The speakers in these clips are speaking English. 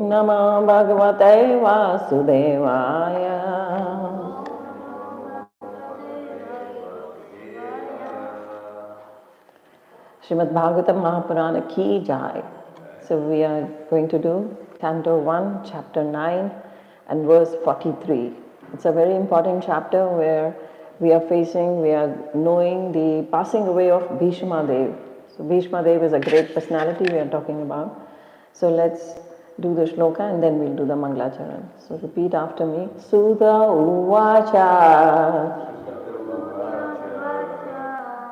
नमो भगवते वासुदेवाय। Srimad Bhagavatam Mahapurana ki jai. So we are going to do Canto 1, Chapter 9 and verse 43. It's a very important chapter where we are knowing the passing away of Bishma Dev. So Bishma Dev is a great personality we are talking about. So let's do the shloka and then we'll do the Mangalacharan. So repeat after me. Sudha Uvacha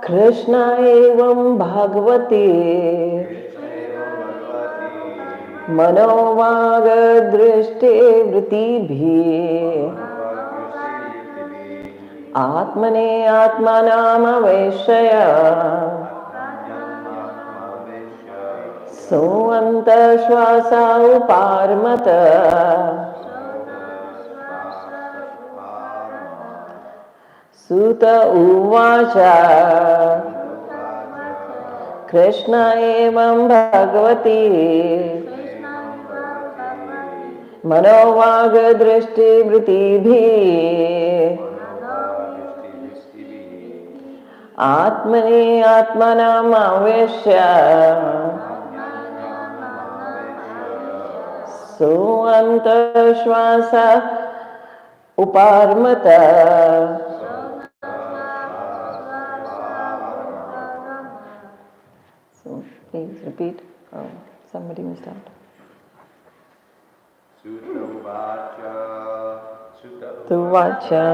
Krishna evam bhagavati मनोवाग दृष्टि वृत्ति भी आत्मने आत्मनामवेशय सोऽन्त श्वासा उपारमत सुत उवाच कृष्ण एवं भगवती मनोवाग दृष्टि वृत्तिभिः आत्मनि आत्मनामावेश्य सोऽन्तश्वास उपारमत. So please repeat. Somebody will start. Tuvacha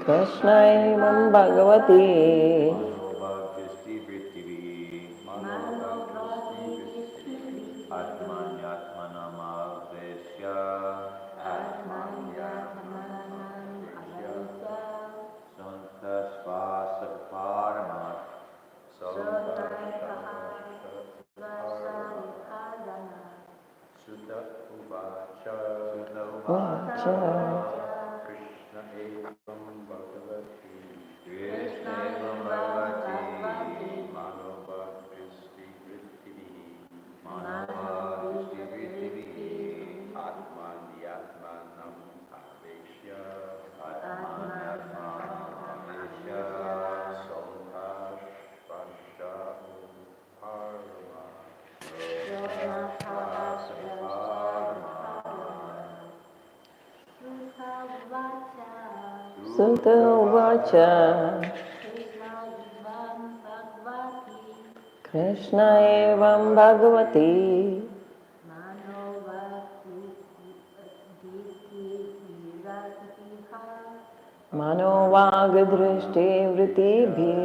Krishna evam bhagavati Sutta Uvacha Krishna evam bhagavati manovag drishti vrittibhi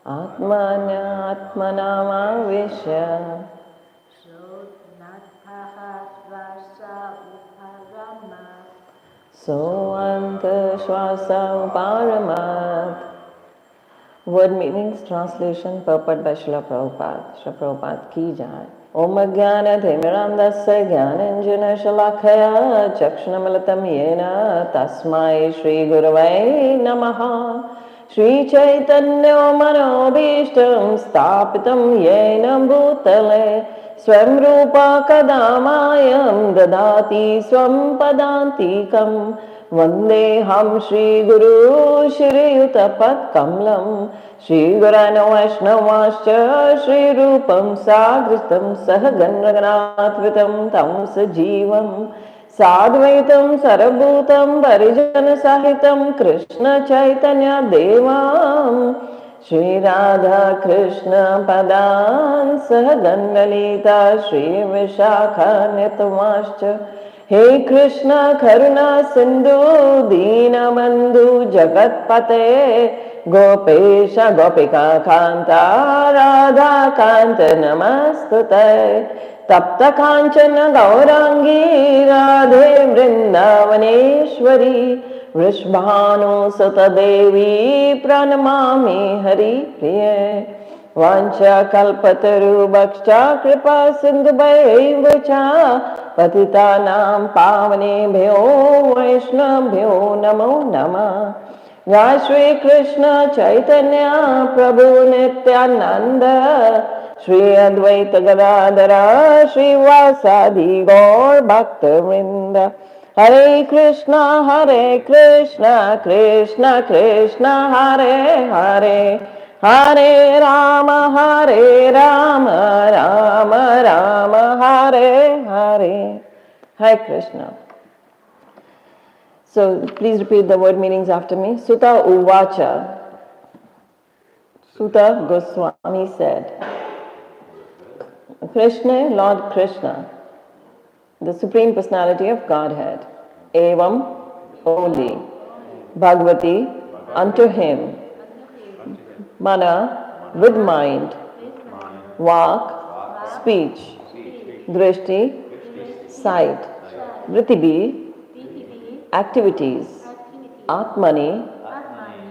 atmanya atmanamaveshya so'anta shwasa uparamat. Word meanings, translation, purport by Srila Prabhupada. Srila Prabhupada ki jai. Om Jnana Dhimirandasya Jnananjana Shalakaya Chakshunamalatam Yena Tasmai Shri Guruvai Namaha. Shri Chaitanya Manobhishtam Sthapitam Yena Bhutale Swam Rupa Kadamayam Dadati Swam Padantikam Vandeham Shri Guru Shri Yutapat Kamlam Shri Gurano Vaishnavascha Shri Rupam Sagristam Sahaganraganathvitam Tam Sajivam Sadvaitam Sarabhutam Parijana Sahitam Krishna Chaitanya Devam Shri Radha Krishna Padan Sahaganlalita Shri Vishakha Nitamascha He Krishna Karuna Sindhu Dina Bandhu Jagatpate Gopesha Gopika Kanta Radha Kanta Namastute Tapta Kanchana Gaurangi Radhe Vrindavaneshwari Vrishbhanu Sata Devi Pranamami Hari Priye Vancha Kalpataru Bhaksha Kripa Sindhubhaiva Cha Patitanam Pavanebhyo Vaishnavbhyo Namo Namah. Jai Shri Krishna Chaitanya Prabhu Nityananda Shri Advaita Gadadhara Shri Vasadi Gaur Bhakta Vrinda Hare Krishna Krishna Krishna Hare Hare Hare Rama Rama Rama Hare Hare. Hare Krishna. So please repeat the word meanings after me. Sutta Uvacha. Sutta Goswami said, Krishna, Lord Krishna, the Supreme Personality of Godhead, Evam, only, Bhagavati, unto him, Mana, with mind, Vak, speech, Drishti, sight, Vritibhi, activities, Atmani,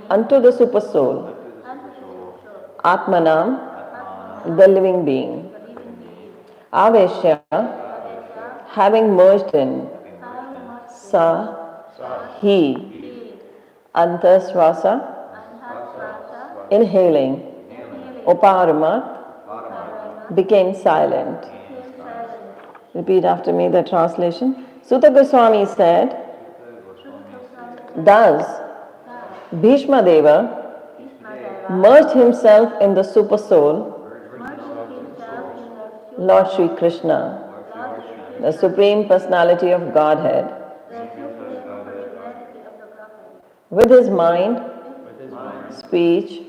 unto the Supersoul, Atmanam, the living being, Aveshya, having merged in, Sa, he, Antasrasa, inhaling, Uparamat, became silent. Repeat after me the translation. Sutta Goswami said, thus, Bhishma Deva merged himself in the Super Soul, Lord Sri Krishna, the Supreme Personality of Godhead, with his mind, speech,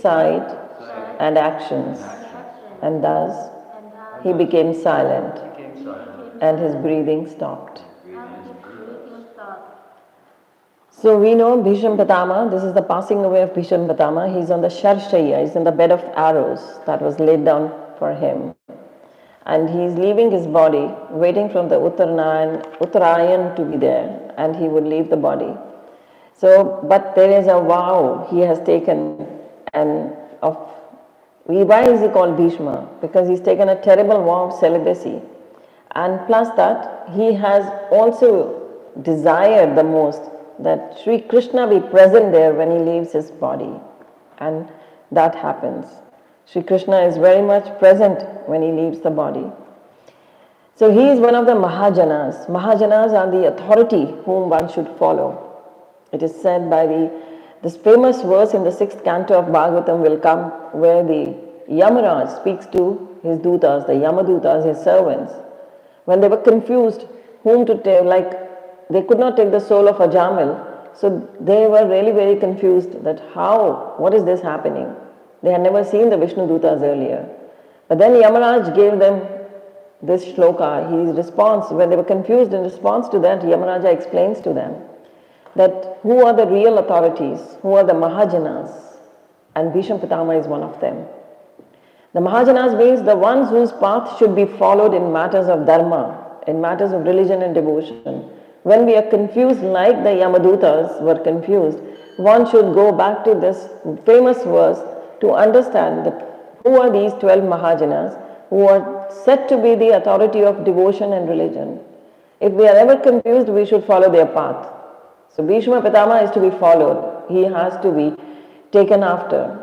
sight, and actions, and thus he became silent and his breathing stopped. So we know Bhishma Pitama, this is the passing away of Bhishma Pitama. He's on the Sharshaya, he's in the bed of arrows that was laid down for him. And he's leaving his body, waiting from the Uttarayan to be there, and he would leave the body. So, but there is a vow he has taken, and why is he called Bhishma? Because he's taken a terrible vow of celibacy. And plus that, he has also desired the most that Sri Krishna be present there when he leaves his body. And that happens. Sri Krishna is very much present when he leaves the body. So he is one of the mahajanas. Mahajanas are the authority whom one should follow. It is said by this famous verse in the 6th canto of Bhagavatam will come where the Yamaraj speaks to his dutas, the Yamadutas, his servants. When they were confused whom to take, like they could not take the soul of Ajamil, so they were really very confused that what is this happening? They had never seen the Vishnu Dutas earlier. But then Yamaraj gave them this shloka, his response, when they were confused in response to that, Yamaraja explains to them that who are the real authorities, who are the mahajanas, and Bhishma Pitama is one of them. The mahajanas means the ones whose path should be followed in matters of dharma, in matters of religion and devotion. When we are confused like the Yamadutas were confused, one should go back to this famous verse to understand that who are these 12 mahajanas who are said to be the authority of devotion and religion. If we are ever confused, we should follow their path. So Bhishma Pitama is to be followed. He has to be taken after.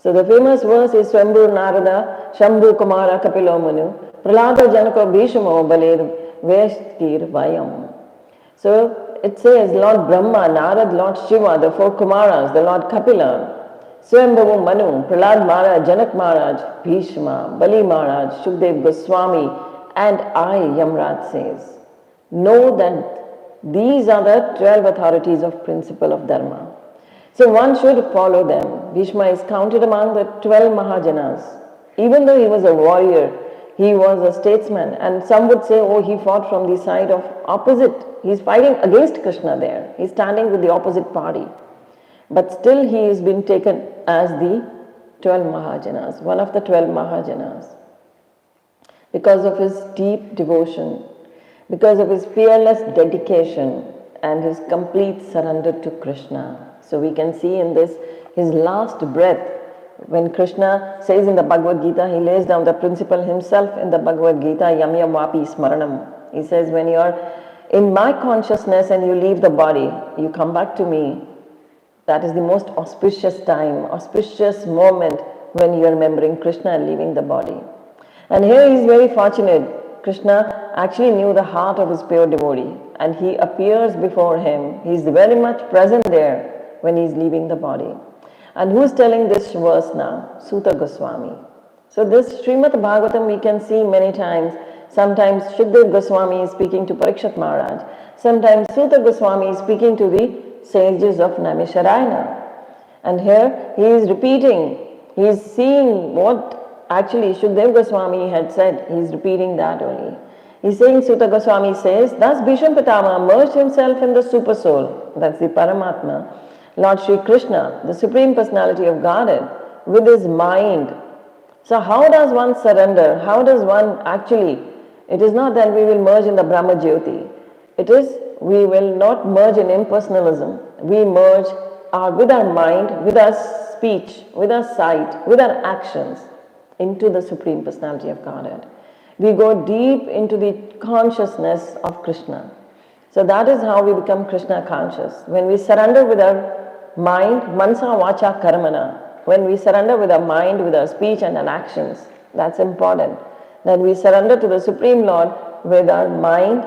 So the famous verse is Swambhu Narada, Shambhu Kumara Kapilo Manu, Pralada Janako Bhishmo Baler Veshtir Vayam. So it says Lord Brahma, Narad, Lord Shiva, the 4 Kumaras, the Lord Kapila, Swambhu Manu, Prahlad Maharaj, Janak Maharaj, Bhishma, Bali Maharaj, Shukdev Goswami, and I, Yamraj says, know that these are the 12 authorities of principle of Dharma. So one should follow them. Bhishma is counted among the 12 mahajanas. Even though he was a warrior, he was a statesman, and some would say, oh, he fought from the side of opposite. He's fighting against Krishna there. He's standing with the opposite party. But still he has been taken as the 12 mahajanas, one of the 12 mahajanas. Because of his deep devotion, because of his fearless dedication and his complete surrender to Krishna. So we can see in this, his last breath, when Krishna says in the Bhagavad Gita, he lays down the principle himself in the Bhagavad Gita, Yamya Vapi Smaranam. He says, when you are in my consciousness and you leave the body, you come back to me, That is the most auspicious time, auspicious moment when you are remembering Krishna and leaving the body. And here he is very fortunate. Krishna actually knew the heart of his pure devotee and he appears before him. He is very much present there when he is leaving the body. And who is telling this verse now? Suta Goswami. So this Srimad Bhagavatam we can see many times. Sometimes Shukdev Goswami is speaking to Parikshit Maharaj. Sometimes Suta Goswami is speaking to the sages of Naimisharayana. And here he is repeating, he is seeing what actually Shukdev Goswami had said. He is repeating that only. He is saying, Suta Goswami says, thus Bhishma Pitama merged himself in the super soul, that's the Paramatma, Lord Sri Krishna, the Supreme Personality of Godhead, with his mind. So how does one surrender? How does one actually, it is not that we will merge in the Brahma Jyoti. It is, we will not merge in impersonalism. We merge with our mind, with our speech, with our sight, with our actions into the Supreme Personality of Godhead. We go deep into the consciousness of Krishna. So that is how we become Krishna conscious. When we surrender with our mind, mansa vacha karmana, when we surrender with our mind, with our speech and our actions, that's important. That we surrender to the Supreme Lord with our mind,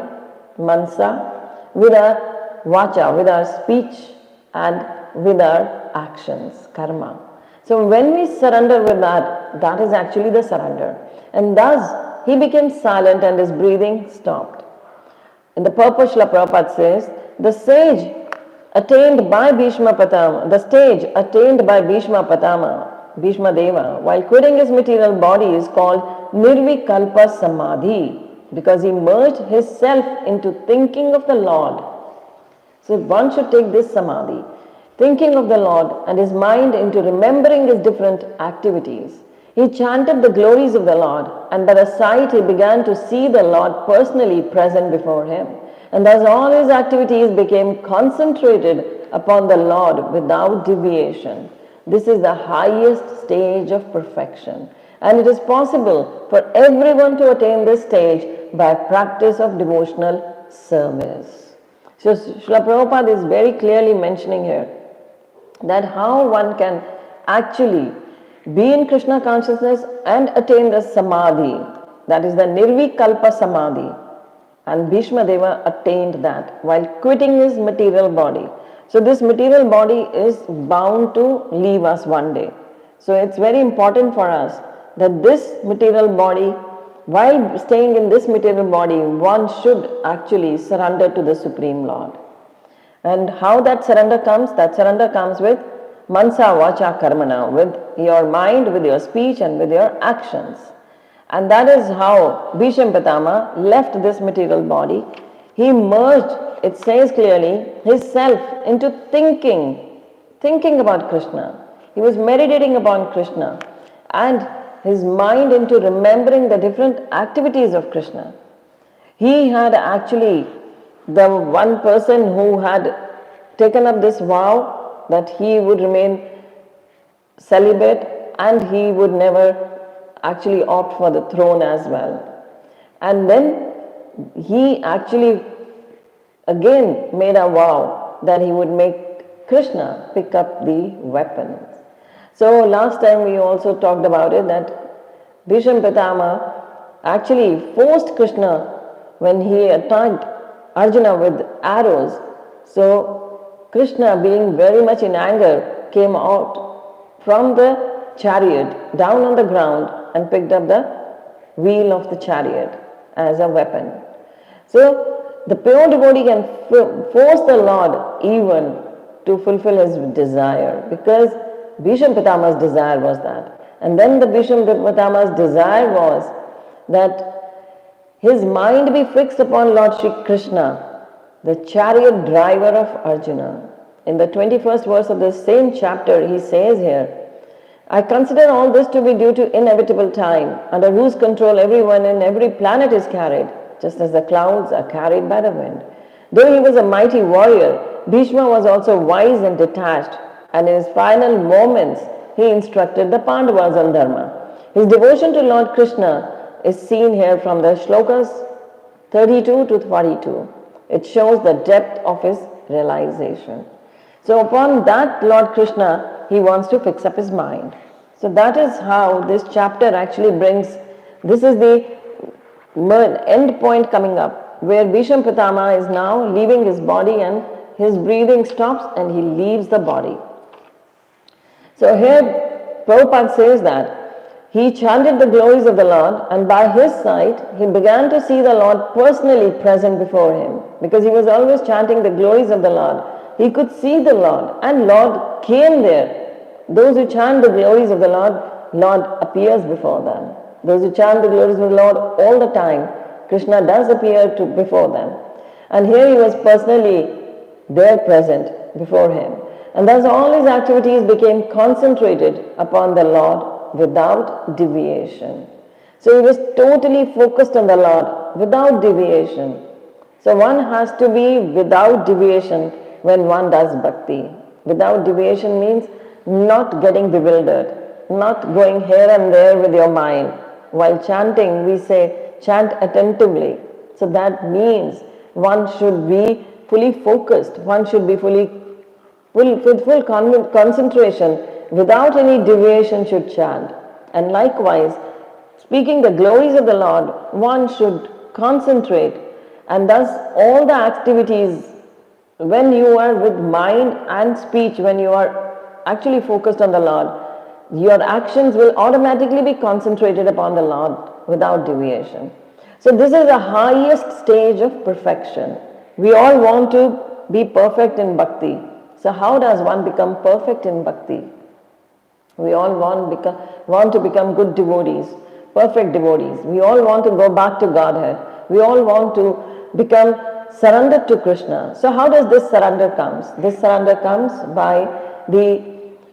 mansa, with our vacha, with our speech and with our actions, karma. So when we surrender with that, that is actually the surrender. And thus, he became silent and his breathing stopped. In the purport, Srila Prabhupada says, the sage attained by Bhishma Pitama, the stage attained by Bhishma Pitama, Bhishma Deva, while quitting his material body is called Nirvikalpa Samadhi, because he merged his self into thinking of the Lord. So one should take this Samadhi, thinking of the Lord and his mind into remembering his different activities. He chanted the glories of the Lord, and by the sight he began to see the Lord personally present before him. And thus all his activities became concentrated upon the Lord without deviation. This is the highest stage of perfection. And it is possible for everyone to attain this stage by practice of devotional service. So Srila Prabhupada is very clearly mentioning here that how one can actually be in Krishna consciousness and attain the Samadhi, that is the Nirvikalpa Samadhi. And Bhishma Deva attained that while quitting his material body. So this material body is bound to leave us one day. So it's very important for us that this material body, while staying in this material body, one should actually surrender to the Supreme Lord. And how that surrender comes? That surrender comes with mansa vacha karmana, with your mind, with your speech and with your actions. And that is how Bhishma Pitama left this material body. He merged, it says clearly, his self into thinking about Krishna. He was meditating upon Krishna and his mind into remembering the different activities of Krishna. He had actually the one person who had taken up this vow that he would remain celibate and he would never actually opt for the throne as well. And then he actually again made a vow that he would make Krishna pick up the weapons. So last time we also talked about it that Bhishma Pitama actually forced Krishna when he attacked Arjuna with arrows. So Krishna, being very much in anger, came out from the chariot down on the ground and picked up the wheel of the chariot as a weapon. So the pure devotee can force the Lord even to fulfill his desire, because Bhishma Pitama's desire was that. And then the Bhishma Pitama's desire was that his mind be fixed upon Lord Sri Krishna, the chariot driver of Arjuna. In the 21st verse of the same chapter, he says here, I consider all this to be due to inevitable time, under whose control everyone and every planet is carried, just as the clouds are carried by the wind. Though he was a mighty warrior, Bhishma was also wise and detached, and in his final moments, he instructed the Pandavas on dharma. His devotion to Lord Krishna is seen here from the shlokas 32 to 42. It shows the depth of his realization. So upon that Lord Krishna, he wants to fix up his mind. So that is how this chapter actually brings, this is the end point coming up, where Bhishma Pitama is now leaving his body and his breathing stops and he leaves the body. So here Prabhupada says that he chanted the glories of the Lord, and by his sight he began to see the Lord personally present before him, because he was always chanting the glories of the Lord. He could see the Lord, and Lord came there. Those who chant the glories of the Lord, Lord appears before them. Those who chant the glories of the Lord all the time, Krishna does appear before them. And here he was personally there present before him. And thus all his activities became concentrated upon the Lord without deviation. So he was totally focused on the Lord without deviation. So one has to be without deviation when one does bhakti. Without deviation means not getting bewildered, not going here and there with your mind. While chanting, we say, chant attentively. So that means one should be fully focused, one should be with full concentration, without any deviation should chant. And likewise, speaking the glories of the Lord, one should concentrate, and thus all the activities, when you are with mind and speech, when you are actually focused on the Lord, your actions will automatically be concentrated upon the Lord without deviation. So this is the highest stage of perfection. We all want to be perfect in bhakti. So how does one become perfect in bhakti? We all want to become good devotees, perfect devotees. We all want to go back to Godhead. We all want to become surrendered to Krishna. So how does this surrender comes? This surrender comes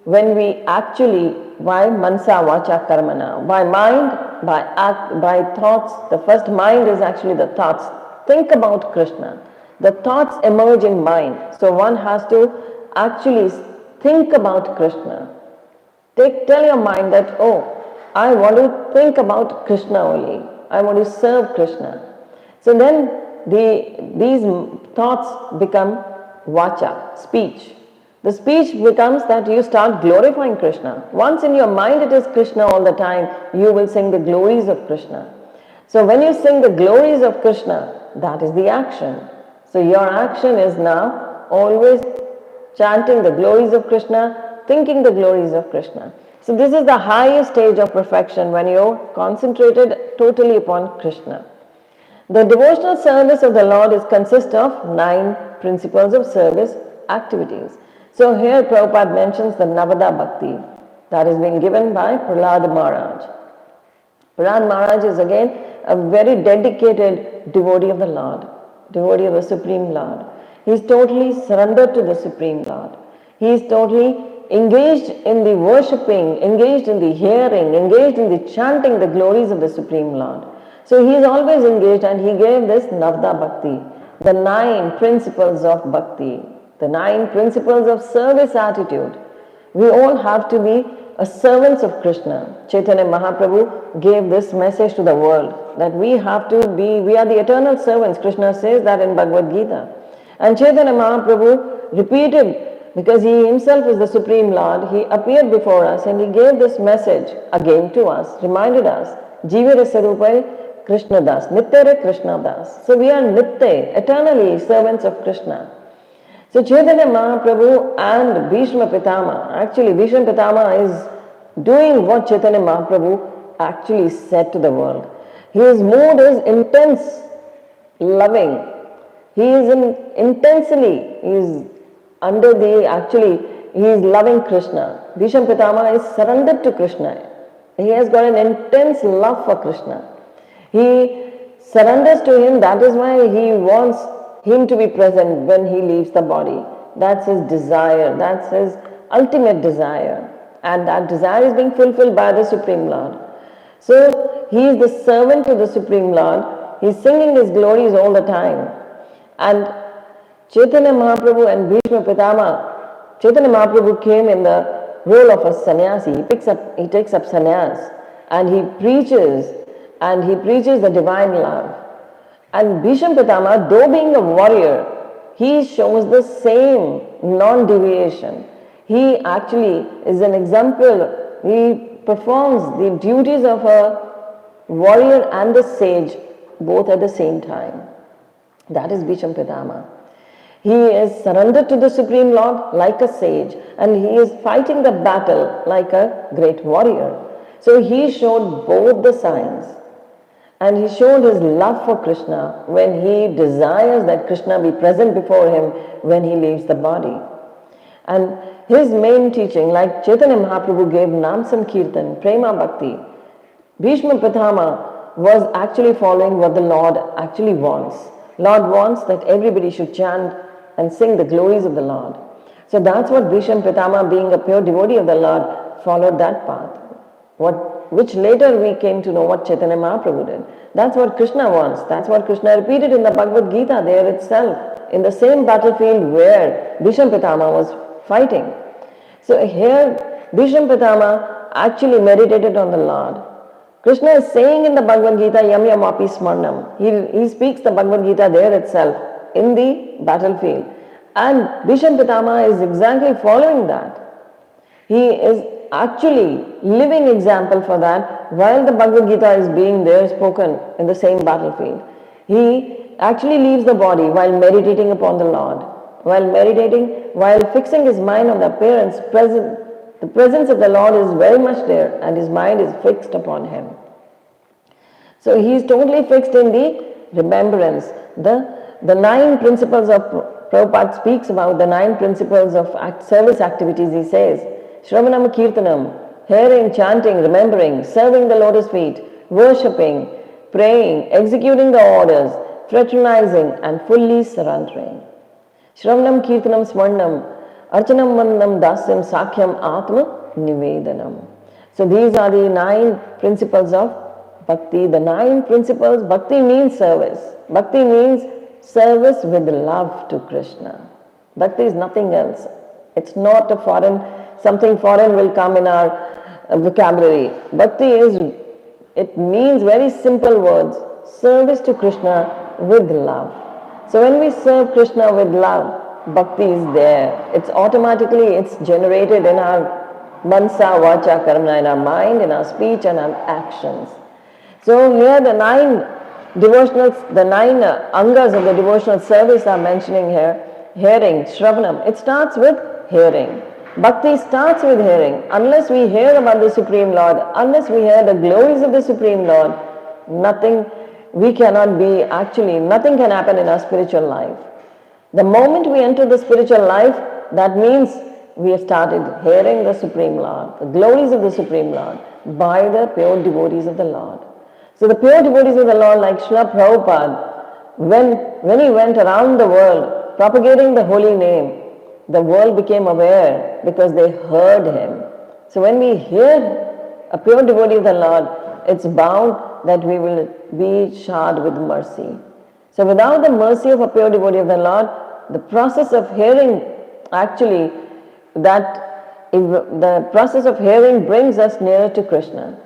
when we actually, by mansa vacha karmana, by mind, by act, by thoughts. The first mind is actually the thoughts. Think about Krishna. The thoughts emerge in mind. So one has to actually think about Krishna. Tell your mind that, oh, I want to think about Krishna only. I want to serve Krishna. So then these thoughts become vacha, speech. The speech becomes that you start glorifying Krishna. Once in your mind it is Krishna all the time, you will sing the glories of Krishna. So when you sing the glories of Krishna, that is the action. So your action is now always chanting the glories of Krishna, thinking the glories of Krishna. So this is the highest stage of perfection, when you're concentrated totally upon Krishna. The devotional service of the Lord consists of 9 principles of service activities. So here Prabhupada mentions the Navada Bhakti that is being given by Prahlad Maharaj. Prahlad Maharaj is again a very dedicated devotee of the Lord, devotee of the Supreme Lord. He is totally surrendered to the Supreme Lord. He is totally engaged in the worshipping, engaged in the hearing, engaged in the chanting the glories of the Supreme Lord. So he is always engaged, and he gave this Navada Bhakti, the 9 principles of bhakti, the 9 principles of service attitude. We all have to be a servants of Krishna. Chaitanya Mahaprabhu gave this message to the world, that we are the eternal servants. Krishna says that in Bhagavad Gita. And Chaitanya Mahaprabhu repeated, because he himself is the Supreme Lord, he appeared before us and he gave this message again to us, reminded us, Jivira Sarupai Krishna Das, Nityare Krishna Das. So we are Nitya, eternally servants of Krishna. So Chaitanya Mahaprabhu and Bhishma Pitama, actually Bhishma Pitama is doing what Chaitanya Mahaprabhu actually said to the world. His mood is intense, loving. He is he is loving Krishna. Bhishma Pitama is surrendered to Krishna. He has got an intense love for Krishna. He surrenders to him, that is why he wants him to be present when he leaves the body. That's his desire, that's his ultimate desire. And that desire is being fulfilled by the Supreme Lord. So he is the servant to the Supreme Lord. He is singing his glories all the time. And Chaitanya Mahaprabhu and Bhishma Pitama, Chaitanya Mahaprabhu came in the role of a sannyasi. He takes up sannyas and he preaches the divine love. And Bhishma Pitama, though being a warrior, he shows the same non-deviation. He actually is an example. He performs the duties of a warrior and a sage both at the same time. That is Bhishma Pitama. He is surrendered to the Supreme Lord like a sage, and he is fighting the battle like a great warrior. So he showed both the signs. And he showed his love for Krishna when he desires that Krishna be present before him when he leaves the body. And his main teaching, like Chaitanya Mahaprabhu gave Nam Sankirtan, Prema Bhakti, Bhishma Pitama was actually following what the Lord actually wants. Lord wants that everybody should chant and sing the glories of the Lord. So that's what Bhishma Pitama, being a pure devotee of the Lord, followed that path. Which later we came to know what Chaitanya Mahaprabhu did. That's what Krishna wants. That's what Krishna repeated in the Bhagavad Gita there itself, in the same battlefield where Bhishma Pitama was fighting. So here, Bhishma Pitama actually meditated on the Lord. Krishna is saying in the Bhagavad Gita, Yam Yam Api Smarnam. He speaks the Bhagavad Gita there itself, in the battlefield. And Bhishma Pitama is exactly following that. He is actually living example for that while the Bhagavad Gita is being there spoken in the same battlefield. He actually leaves the body while meditating upon the Lord. While meditating, while fixing his mind on the appearance, the presence of the Lord is very much there and his mind is fixed upon him. So he is totally fixed in the remembrance. The 9 principles of Prabhupada speaks about the 9 principles of service activities. He says, Shravanam Kirtanam, hearing, chanting, remembering, serving the lotus feet, worshipping, praying, executing the orders, fraternizing and fully surrendering. Shravanam Kirtanam Smarnam, Archanam Vandam Dasyam Sakhyam Atma Nivedanam. So these are the 9 principles of Bhakti. The 9 principles, Bhakti means service. Bhakti means service with love to Krishna. Bhakti is nothing else. It's not a something foreign will come in our vocabulary. Bhakti it means very simple words, service to Krishna with love. So when we serve Krishna with love, Bhakti is there. It's generated in our mansa, vacha, karma, in our mind, in our speech and our actions. So here the 9 devotionals, the 9 angas of the devotional service are mentioning here. Hearing, Shravanam. It starts with hearing. Bhakti starts with hearing. Unless we hear about the Supreme Lord, unless we hear the glories of the Supreme Lord, nothing can happen in our spiritual life. The moment we enter the spiritual life, that means we have started hearing the Supreme Lord, the glories of the Supreme Lord, by the pure devotees of the Lord. So the pure devotees of the Lord, like Srila Prabhupada, when he went around the world propagating the holy name, the world became aware because they heard him. So when we hear a pure devotee of the Lord, it's bound that we will be showered with mercy. So without the mercy of a pure devotee of the Lord, the process of hearing the process of hearing brings us nearer to Krishna,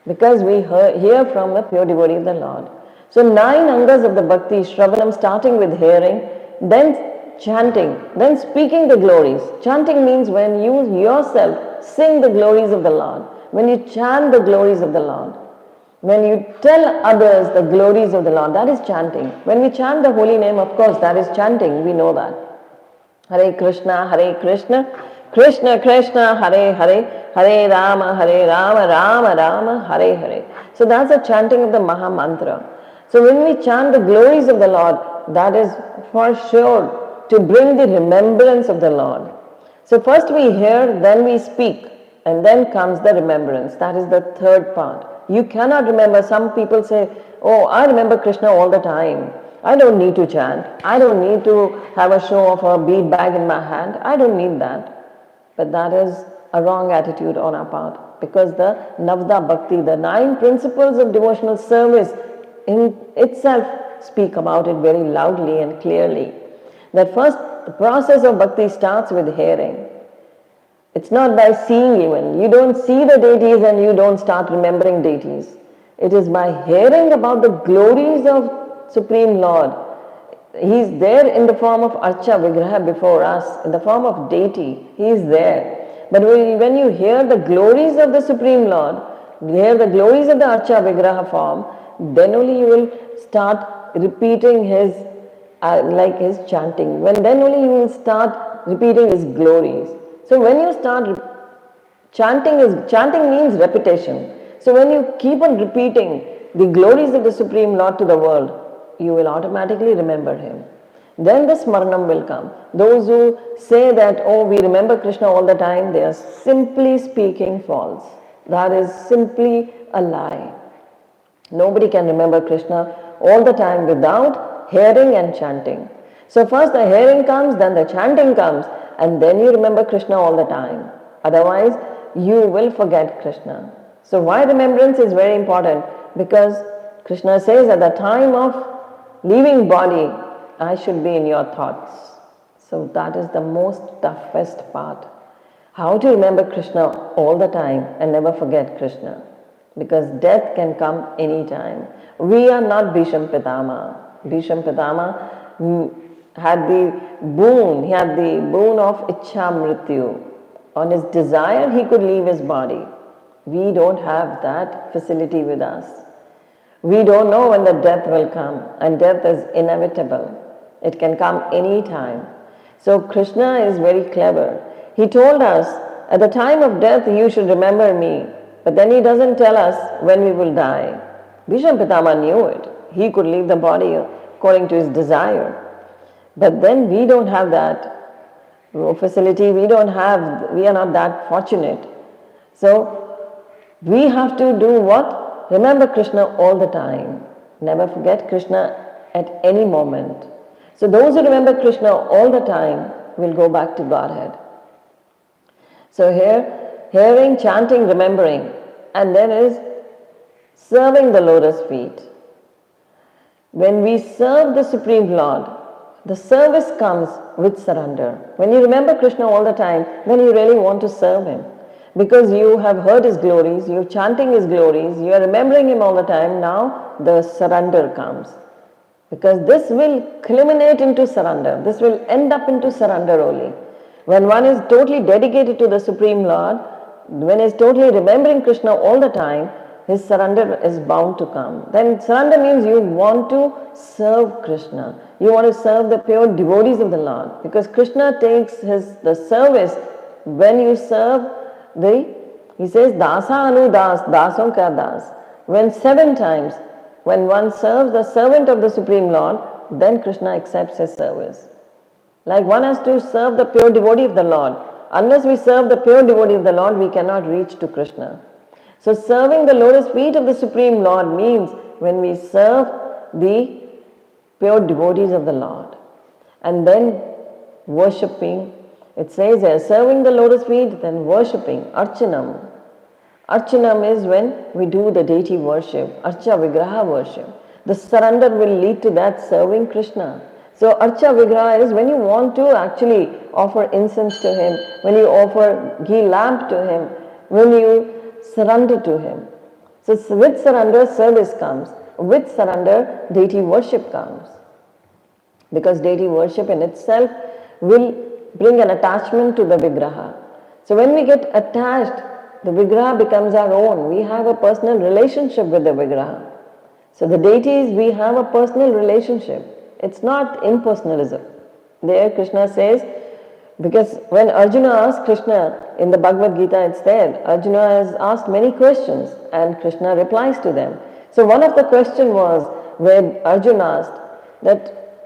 because we hear from the pure devotee of the Lord. So 9 angas of the bhakti, Shravanam, starting with hearing, then chanting, then speaking the glories. Chanting means when you yourself sing the glories of the Lord, when you chant the glories of the Lord, when you tell others the glories of the Lord, that is chanting. When we chant the holy name, of course, that is chanting, we know that. Hare Krishna, Krishna Krishna, Hare Hare, Hare Rama, Rama Rama, Hare Hare. So that's the chanting of the Maha Mantra. So when we chant the glories of the Lord, that is for sure to bring the remembrance of the Lord. So first we hear, then we speak, and then comes the remembrance. That is the third part. You cannot remember. Some people say, oh, I remember Krishna all the time. I don't need to chant. I don't need to have a show of a bead bag in my hand. I don't need that. But that is a wrong attitude on our part, because the Navda Bhakti, the 9 principles of devotional service in itself speak about it very loudly and clearly. That first, the process of bhakti starts with hearing. It's not by seeing even. You don't see the deities and you don't start remembering deities. It is by hearing about the glories of Supreme Lord. He's there in the form of Archa Vigraha before us, in the form of deity. He is there. But when you hear the glories of the Supreme Lord, hear the glories of the Archa Vigraha form, then only you will start repeating his, like his chanting. Then only you will start repeating his glories. So when you start chanting means repetition. So when you keep on repeating the glories of the Supreme Lord to the world, you will automatically remember him. Then the smaranam will come. Those who say that, oh, we remember Krishna all the time, they are simply speaking false. That is simply a lie. Nobody can remember Krishna all the time without hearing and chanting. So first the hearing comes, then the chanting comes, and then you remember Krishna all the time. Otherwise, you will forget Krishna. So why remembrance is very important? Because Krishna says at the time of leaving body, I should be in your thoughts. So that is the most toughest part. How to remember Krishna all the time and never forget Krishna. Because death can come anytime. We are not Bhishma Pitama. Bhishma Pitama had the boon, he had the boon of Ichha Mrityu. On his desire, he could leave his body. We don't have that facility with us. We don't know when the death will come, and death is inevitable. It can come any time. So Krishna is very clever. He told us, at the time of death, you should remember me. But then he doesn't tell us when we will die. Bhishma Pitama knew it. He could leave the body according to his desire. But then we don't have that facility. We are not that fortunate. So we have to do what? Remember Krishna all the time. Never forget Krishna at any moment. So those who remember Krishna all the time will go back to Godhead. So here, hearing, chanting, remembering, and then is serving the lotus feet. When we serve the Supreme Lord, the service comes with surrender. When you remember Krishna all the time, then you really want to serve him. Because you have heard his glories, you're chanting his glories, you are remembering him all the time, now the surrender comes. Because this will culminate into surrender. This will end up into surrender only. When one is totally dedicated to the Supreme Lord, when he is totally remembering Krishna all the time, his surrender is bound to come. Then surrender means you want to serve Krishna. You want to serve the pure devotees of the Lord. Because Krishna takes the service when you serve he says, Dasa anu das, dason ka das. When 7 times, when one serves the servant of the Supreme Lord, then Krishna accepts his service. Like one has to serve the pure devotee of the Lord. Unless we serve the pure devotee of the Lord, we cannot reach to Krishna. So serving the lotus feet of the Supreme Lord means when we serve the pure devotees of the Lord. And then worshipping, it says here, serving the lotus feet, then worshipping, archanam. Archanam is when we do the deity worship, archa vigraha worship. The surrender will lead to that serving Krishna. So archa vigraha is when you want to actually offer incense to him, when you offer ghee lamp to him, when you surrender to him. So with surrender, service comes. With surrender, deity worship comes. Because deity worship in itself will bring an attachment to the vigraha. So when we get attached, the vigraha becomes our own. We have a personal relationship with the vigraha. So the deities, we have a personal relationship. It's not impersonalism. There Krishna says, because when Arjuna asked Krishna, in the Bhagavad Gita it's there, Arjuna has asked many questions and Krishna replies to them. So one of the questions was where Arjuna asked that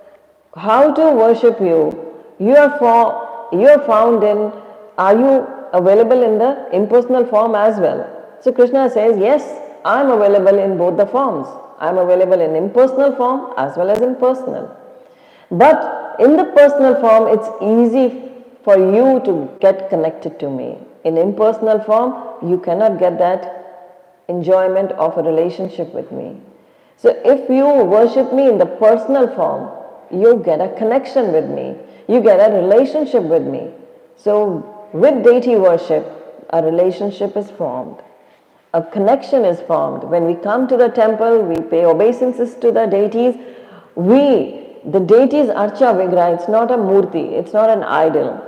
how to worship you? You are found in, are you available in the impersonal form as well? So Krishna says, yes, I am available in both the forms. I am available in impersonal form as well as in personal. But in the personal form, it's easy for you to get connected to me. In impersonal form, you cannot get that enjoyment of a relationship with me. So if you worship me in the personal form, you get a connection with me. You get a relationship with me. So with deity worship, a relationship is formed. A connection is formed. When we come to the temple, we pay obeisances to the deities. We the deity's Archa Vigraha, it's not a murti, it's not an idol.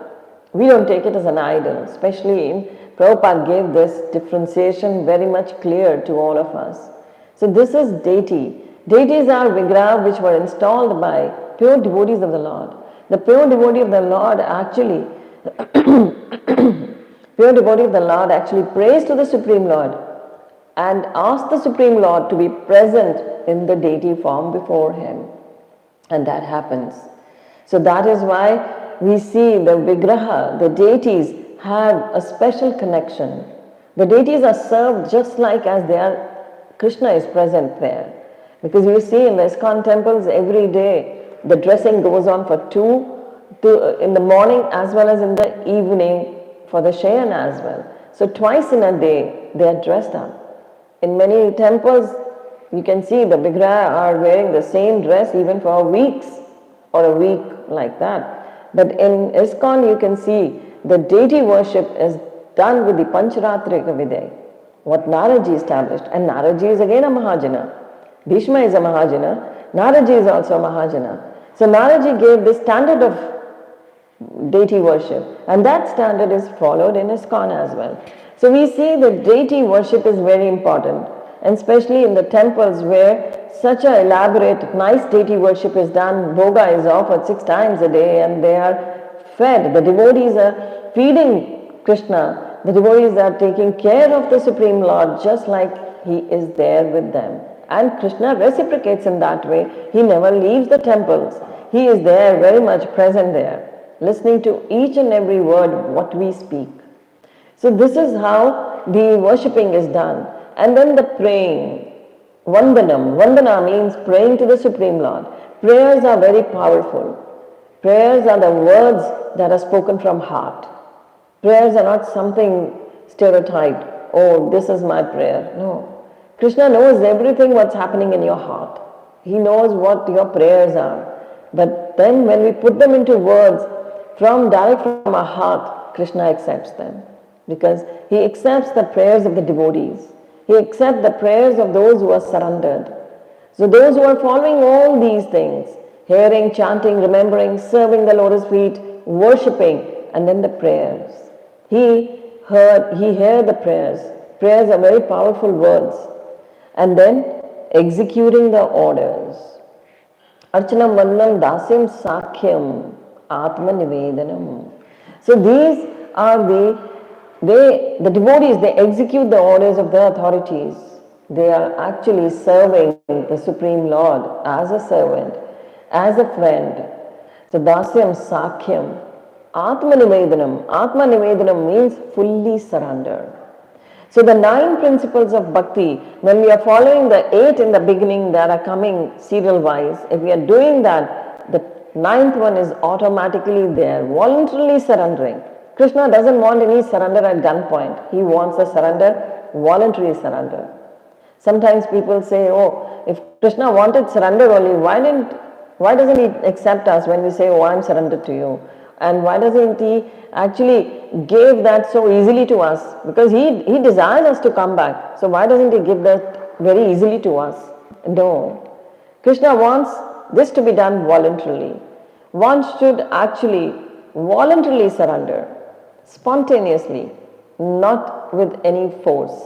We don't take it as an idol, especially in Prabhupada gave this differentiation very much clear to all of us. So this is deity. Deities are Vigraha which were installed by pure devotees of the Lord. The pure devotee of the Lord actually, pure devotee of the Lord actually prays to the Supreme Lord and asks the Supreme Lord to be present in the deity form before him. And that happens. So that is why we see the Vigraha, the deities have a special connection. The deities are served just like as they are, Krishna is present there. Because you see in the ISKCON temples every day, the dressing goes on for in the morning as well as in the evening for the Shayana as well. So twice in a day they are dressed up. In many temples you can see the Vigraha are wearing the same dress even for weeks or a week like that. But in ISKCON you can see the deity worship is done with the Pancharatrika Viday, what Naraji established. And Naraji is again a Mahajana. Bishma is a Mahajana. Naraji is also a Mahajana. So Naraji gave this standard of deity worship, and that standard is followed in ISKCON as well. So we see that deity worship is very important, and especially in the temples where such a elaborate, nice deity worship is done. Bhoga is offered 6 times a day and they are fed. The devotees are feeding Krishna. The devotees are taking care of the Supreme Lord just like he is there with them. And Krishna reciprocates in that way. He never leaves the temples. He is there, very much present there, listening to each and every word what we speak. So this is how the worshipping is done. And then the praying, Vandanam. Vandana means praying to the Supreme Lord. Prayers are very powerful. Prayers are the words that are spoken from heart. Prayers are not something stereotyped. Oh, this is my prayer. No. Krishna knows everything what's happening in your heart. He knows what your prayers are. But then when we put them into words direct from our heart, Krishna accepts them. Because he accepts the prayers of the devotees. He accepts the prayers of those who are surrendered. So those who are following all these things, hearing, chanting, remembering, serving the lotus feet, worshipping, and then the prayers. He heard the prayers. Prayers are very powerful words. And then executing the orders. Archanam Vandam Dasyam Sakhyam Atma Nivedanam. So these are the devotees, they execute the orders of the authorities. They are actually serving the Supreme Lord as a servant, as a friend. So Dasyam Sakhyam Atma Nivedanam. Atma Nivedanam means fully surrender. So the 9 principles of bhakti, when we are following the 8 in the beginning that are coming serial wise, if we are doing that, the 9th one is automatically there, voluntarily surrendering. Krishna doesn't want any surrender at gunpoint. He wants a surrender, voluntary surrender. Sometimes people say, oh, if Krishna wanted surrender only, why doesn't he accept us when we say, oh, I'm surrendered to you? And why doesn't he actually give that so easily to us? Because he desires us to come back. So why doesn't he give that very easily to us? No. Krishna wants this to be done voluntarily. One should actually voluntarily surrender, spontaneously, not with any force.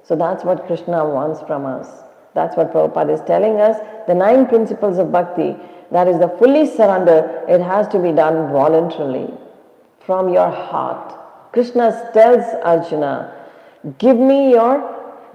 So that's what Krishna wants from us. That's what Prabhupada is telling us. The 9 principles of bhakti, that is the fully surrender, it has to be done voluntarily, from your heart. Krishna tells Arjuna, give me your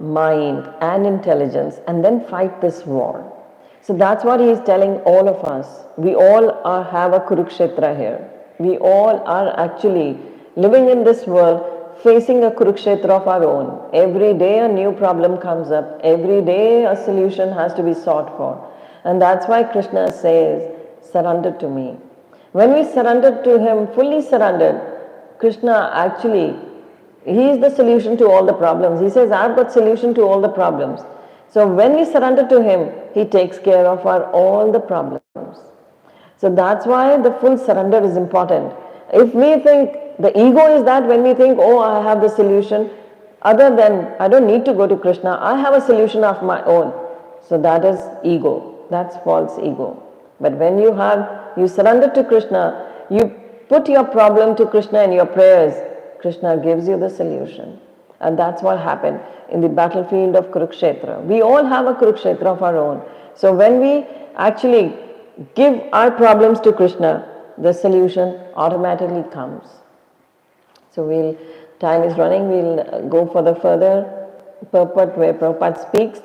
mind and intelligence and then fight this war. So that's what he is telling all of us. We all have a Kurukshetra here. We all are actually living in this world facing a Kurukshetra of our own. Every day a new problem comes up. Every day a solution has to be sought for. And that's why Krishna says, surrender to me. When we surrender to him, fully surrendered, Krishna actually, he is the solution to all the problems. He says, I've got solution to all the problems. So when we surrender to him, he takes care of all the problems. So that's why the full surrender is important. If we think, the ego is that when we think, oh, I have the solution, other than, I don't need to go to Krishna, I have a solution of my own. So that is ego. That's false ego. But when you surrender to Krishna, you put your problem to Krishna in your prayers, Krishna gives you the solution. And that's what happened in the battlefield of Kurukshetra. We all have a Kurukshetra of our own. So when we actually give our problems to Krishna, the solution automatically comes. So time is running, we'll go for the further purport where Prabhupada speaks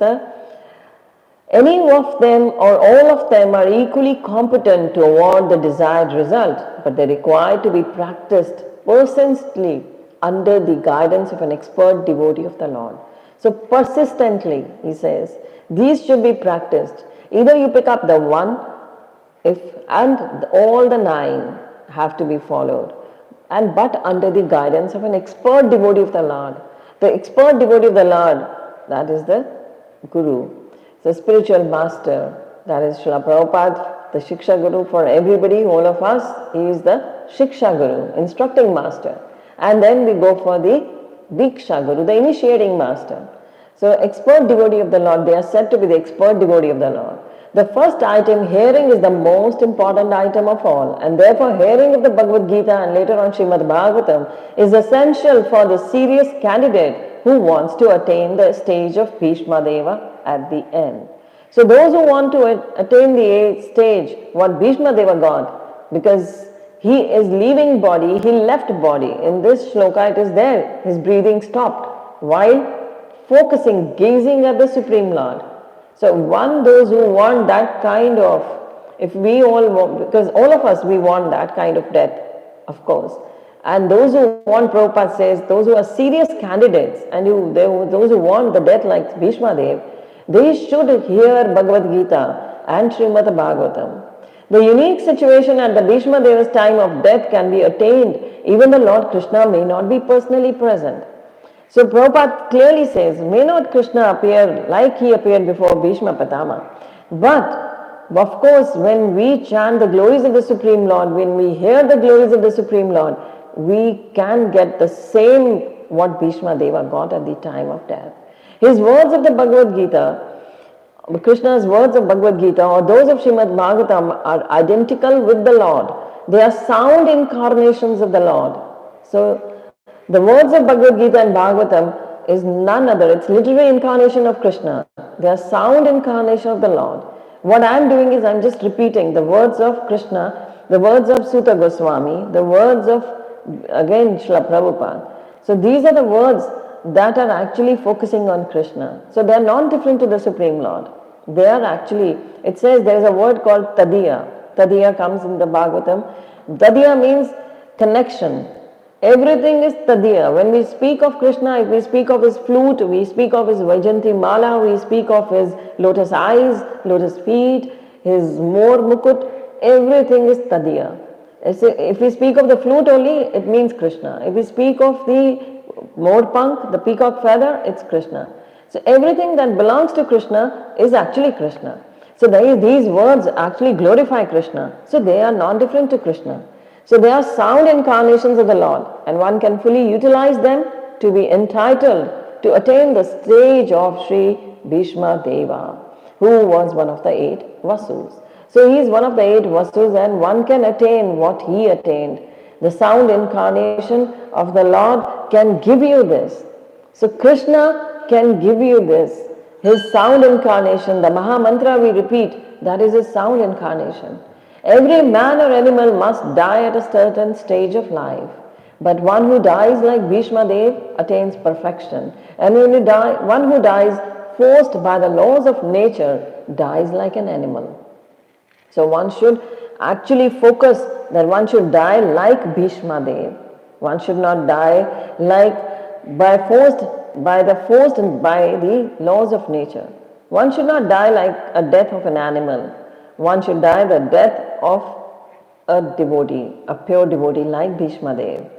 any of them or all of them are equally competent to award the desired result, but they require to be practiced persistently under the guidance of an expert devotee of the Lord. So persistently, he says, these should be practiced. Either you pick up the one, and all the 9 have to be followed, but under the guidance of an expert devotee of the Lord. The expert devotee of the Lord, that is the Guru, the spiritual master, that is Srila Prabhupada, the Shiksha Guru for everybody, all of us. He is the Shiksha Guru, instructing master. And then we go for the Diksha Guru, the initiating master. So expert devotee of the Lord, they are said to be the expert devotee of the Lord. The first item, hearing, is the most important item of all, and therefore hearing of the Bhagavad Gita and later on Srimad Bhagavatam is essential for the serious candidate who wants to attain the stage of Bhishma Deva at the end. So those who want to attain the stage, what Bhishma Deva got, because he is leaving body, he left body. In this shloka it is there, his breathing stopped while focusing, gazing at the Supreme Lord. So those who want that kind of, if we all want, because all of us, we want that kind of death, of course. And those who want, Prabhupada says, those who are serious candidates, and those who want the death like Bhishma Dev, they should hear Bhagavad Gita and Srimad Bhagavatam. The unique situation at the Bhishma Deva's time of death can be attained, even the Lord Krishna may not be personally present. So Prabhupada clearly says, may not Krishna appear like he appeared before Bhishma Pitama, but of course when we chant the glories of the Supreme Lord, when we hear the glories of the Supreme Lord, we can get the same what Bhishma Deva got at the time of death. His words of the Bhagavad Gita, Krishna's words of Bhagavad Gita or those of Srimad Bhagavatam are identical with the Lord. They are sound incarnations of the Lord. So the words of Bhagavad Gita and Bhagavatam is none other. It's literally incarnation of Krishna. They are sound incarnation of the Lord. What I am doing is I am just repeating the words of Krishna, the words of Sutta Goswami, the words of, again, Srila Prabhupada. So these are the words that are actually focusing on Krishna. So they are not different to the Supreme Lord. They are actually, it says there is a word called Tadiya. Tadiya comes in the Bhagavatam. Tadiya means connection. Everything is Tadiya. When we speak of Krishna, if we speak of his flute, we speak of his Vaijanti Mala, we speak of his lotus eyes, lotus feet, his Mor Mukut, everything is Tadiya. If we speak of the flute only, it means Krishna. If we speak of the Morpank, the peacock feather, it's Krishna. So everything that belongs to Krishna is actually Krishna. So these words actually glorify Krishna. So they are not different to Krishna. So they are sound incarnations of the Lord, and one can fully utilize them to be entitled to attain the stage of Sri Bhishma Deva, who was one of the 8 Vasus. So he is one of the 8 Vasus, and one can attain what he attained. The sound incarnation of the Lord can give you this. So Krishna can give you this. His sound incarnation, the Maha Mantra we repeat, that is his sound incarnation. Every man or animal must die at a certain stage of life. But one who dies like Bhishma Dev attains perfection. And one who dies forced by the laws of nature dies like an animal. So one should actually focus that one should die like Bhishma Dev. One should not die like by the laws of nature. One should not die like a death of an animal. One should die the death of a devotee, a pure devotee like Bhishma Dev.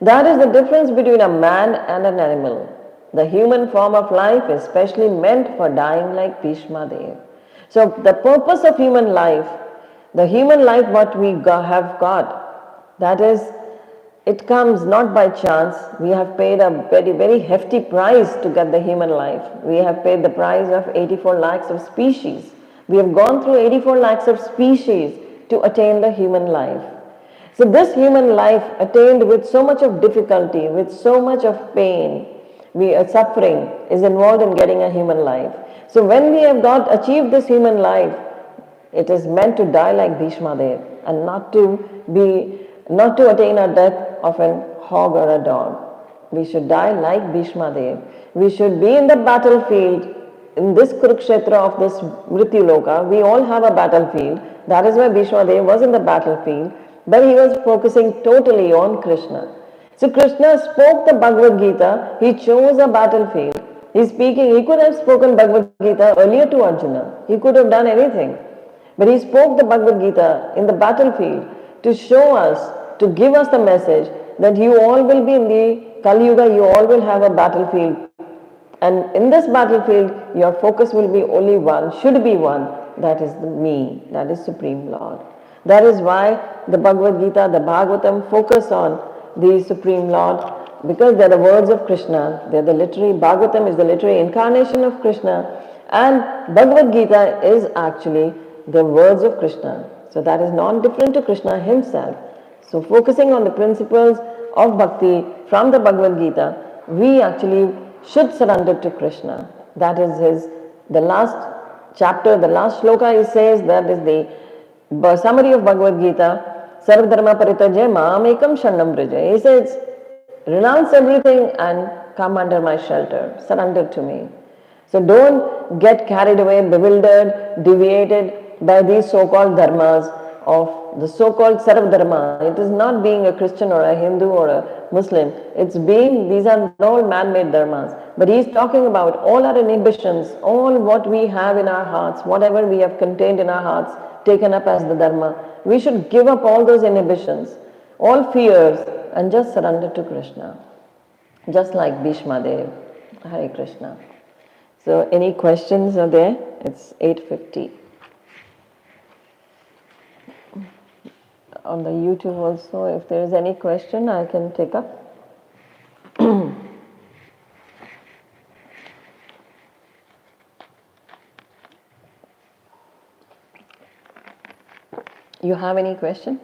That is the difference between a man and an animal. The human form of life is specially meant for dying like Bhishma Dev. So the purpose of human life, the human life what we have got, that is, it comes not by chance. We have paid a very, very hefty price to get the human life. We have paid the price of 84 lakhs of species. We have gone through 84 lakhs of species to attain the human life. So this human life attained with so much of difficulty, with so much of pain, suffering is involved in getting a human life. So when we have achieved this human life, it is meant to die like Bhishma Dev and not to attain a death of an hog or a dog. We should die like Bhishma Dev. We should be in the battlefield, in this Kurukshetra of this Mrityu-loka. We all have a battlefield. That is why Bhishma Dev was in the battlefield, but he was focusing totally on Krishna. So Krishna spoke the Bhagavad Gita. He chose a battlefield. He could have spoken Bhagavad Gita earlier to Arjuna. He could have done anything. But he spoke the Bhagavad Gita in the battlefield to show us, to give us the message that you all will be in the Kali Yuga, you all will have a battlefield. And in this battlefield, your focus will be only one, should be one, that is me, that is Supreme Lord. That is why the Bhagavad Gita, the Bhagavatam focus on the Supreme Lord, because they are the words of Krishna. They are the literary, Bhagavatam is the literary incarnation of Krishna, and Bhagavad Gita is actually the words of Krishna. So that is non-different to Krishna himself. So focusing on the principles of bhakti from the Bhagavad Gita, we actually should surrender to Krishna. That is the last chapter, the last shloka he says, that is the summary of Bhagavad Gita, Sarva Dharma Parityajya Mamekam Sharnam Vraja. He says, renounce everything and come under my shelter, surrender to me. So don't get carried away, bewildered, deviated by these so-called dharmas of the so-called Sarva Dharma. It is not being a Christian or a Hindu or a Muslim. These are all man-made dharmas. But he is talking about all our inhibitions, all what we have in our hearts, whatever we have contained in our hearts, taken up as the dharma. We should give up all those inhibitions, all fears, and just surrender to Krishna. Just like Bhishma Dev. Hare Krishna. So any questions are there? It's 8:50. On the YouTube also, if there is any question, I can take up. You have any question?